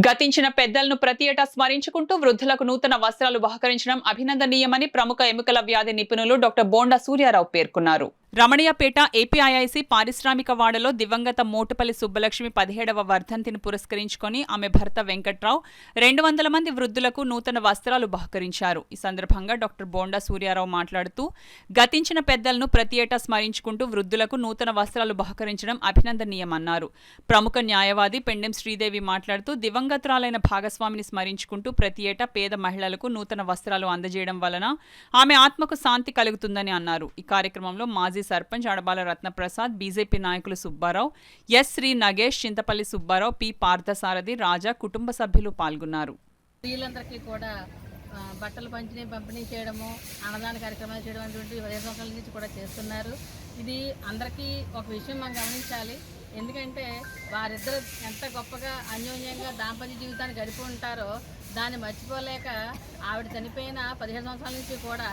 గతించిన పెద్దలను ప్రతి ఏటా స్మరించుకుంటూ వృద్ధులకు నూతన వస్త్రాలు బహకరించడం అభినందనీయమని ప్రముఖ ఎముకల వ్యాధి నిపుణులు డాక్టర్ బోండా సూర్యారావు పేర్కొన్నారు. రమణీయపేట ఏపీఐఐసి పారిశ్రామిక వాడలో దివంగత మోటుపల్లి సుబ్బలక్ష్మి 17వ వర్ధంతిని పురస్కరించుకొని ఆమె భర్త వెంకట్రావు 200 మంది వృద్ధులకు నూతన వస్త్రాలు బహకరించారు. ఈ సందర్భంగా డాక్టర్ బోండా సూర్యారావు మాట్లాడుతూ గతించిన పెద్దలను ప్రతి ఏటా స్మరించుకుంటూ వృద్ధులకు నూతన వస్త్రాలు బహకరించడం అభినందనీయమన్నారు. ప్రముఖ న్యాయవాది పెండెం శ్రీదేవి మాట్లాడుతూ దివంగతురాలైన భాగస్వామిని స్మరించుకుంటూ ప్రతి ఏటా పేద మహిళలకు నూతన వస్త్రాలు అందజేయడం వలన ఆమె ఆత్మకు శాంతి కలుగుతుందని అన్నారు. ఈ కార్యక్రమంలో మాజీ సర్పంచ్ అడబాల రత్నప్రసాద్, బీజేపీ నాయకులు సుబ్బారావు, ఎస్ శ్రీ నగేష్, చింతపల్లి సుబ్బారావు, పి పార్థసారథి, రాజా, కుటుంబ సభ్యులు పాల్గొన్నారు. స్త్రీలందరికీ కూడా బట్టలు పంపిణీ చేయడము, అన్నదాన కార్యక్రమాలు చేయడం అటువంటి 15 సంవత్సరాల నుంచి కూడా చేస్తున్నారు. ఇది అందరికీ ఒక విషయం మనం గమనించాలి. ఎందుకంటే వారిద్దరు ఎంత గొప్పగా అన్యోన్యంగా దాంపత్య జీవితాన్ని గడిపి ఉంటారో దాన్ని మర్చిపోలేక ఆవిడ చనిపోయిన 15 సంవత్సరాల నుంచి కూడా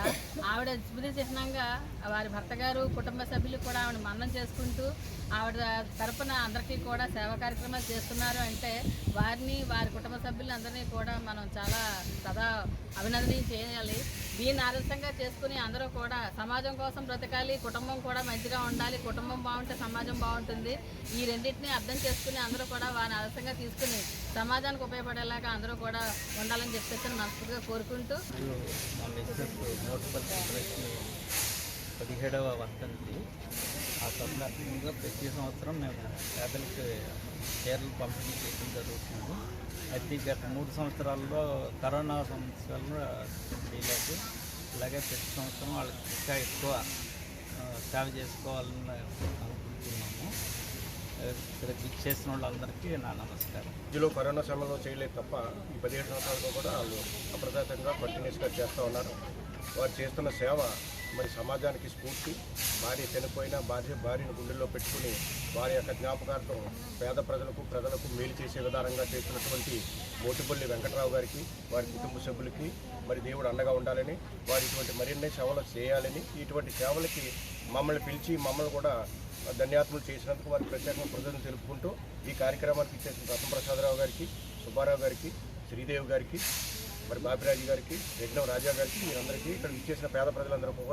ఆవిడ స్మృతి చిహ్నంగా వారి భర్త గారు, కుటుంబ సభ్యులు కూడా ఆవిడ మన్నం చేసుకుంటూ ఆవిడ తరపున అందరికీ కూడా సేవా కార్యక్రమాలు చేస్తున్నారు. అంటే వారిని, వారి కుటుంబ సభ్యులందరినీ కూడా మనం చాలా సదా అభినందన చేయాలి. దీన్ని ఆదర్శంగా చేసుకుని అందరూ కూడా సమాజం కోసం బ్రతకాలి, కుటుంబం కూడా మంచిగా ఉండాలి. కుటుంబం బాగుంటే సమాజం బాగుంటుంది. ఈ రెండింటినీ అర్థం చేసుకుని అందరూ కూడా వారిని ఆదర్శంగా తీసుకుని సమాజానికి ఉపయోగపడేలాగా అందరూ కూడా ఉండాలని చెప్పేసి మనస్ఫూర్తిగా కోరుకుంటూ 17వ వర్ధంతి ఆ సందర్భంగా ప్రతి సంవత్సరం మేము పేదలకు చీరలు పంపిణీ చేయడం జరుగుతుంది. అయితే గత 3 సంవత్సరాల్లో కరోనా సమస్యలను చేయలేదు. అలాగే ప్రతి సంవత్సరం వాళ్ళకి ఇంకా ఎక్కువ సేవ చేసుకోవాలని అనుకుంటున్నాము. ఇక్కడ బుక్ చేసిన వాళ్ళందరికీ నా నమస్కారం. ఇందులో కరోనా సమయంలో చేయలేదు తప్ప ఈ 17 సంవత్సరాలతో కూడా వాళ్ళు అప్రదాతంగా కంటిన్యూస్గా చేస్తూ ఉన్నారు. వారు చేస్తున్న సేవ మరి సమాజానికి స్ఫూర్తి. భార్య చనిపోయిన భార్యను గుండెల్లో పెట్టుకుని వారి యొక్క జ్ఞాపకార్థం పేద ప్రజలకు మేలు చేసే విధానంగా చేస్తున్నటువంటి మోటుపల్లి వెంకట్రావు గారికి, వారి కుటుంబ సభ్యులకి మరి దేవుడు అండగా ఉండాలని, వారి ఇటువంటి మరిన్ని సేవలు చేయాలని, ఇటువంటి సేవలకి మమ్మల్ని పిలిచి మమ్మల్ని కూడా ధన్యవాదాలు చేసినందుకు వారికి ప్రత్యేకంగా కృతజ్ఞతలు తెలుపుకుంటూ ఈ కార్యక్రమానికి ఇచ్చేసిన రత్నప్రసాదరావు గారికి, సుబ్బారావు గారికి, శ్రీదేవి గారికి, మరి బాపిరాజు గారికి, యజ్ఞం రాజా గారికి, మీరందరికీ ఇక్కడ ఇచ్చేసిన పేద ప్రజలందరూ కూడా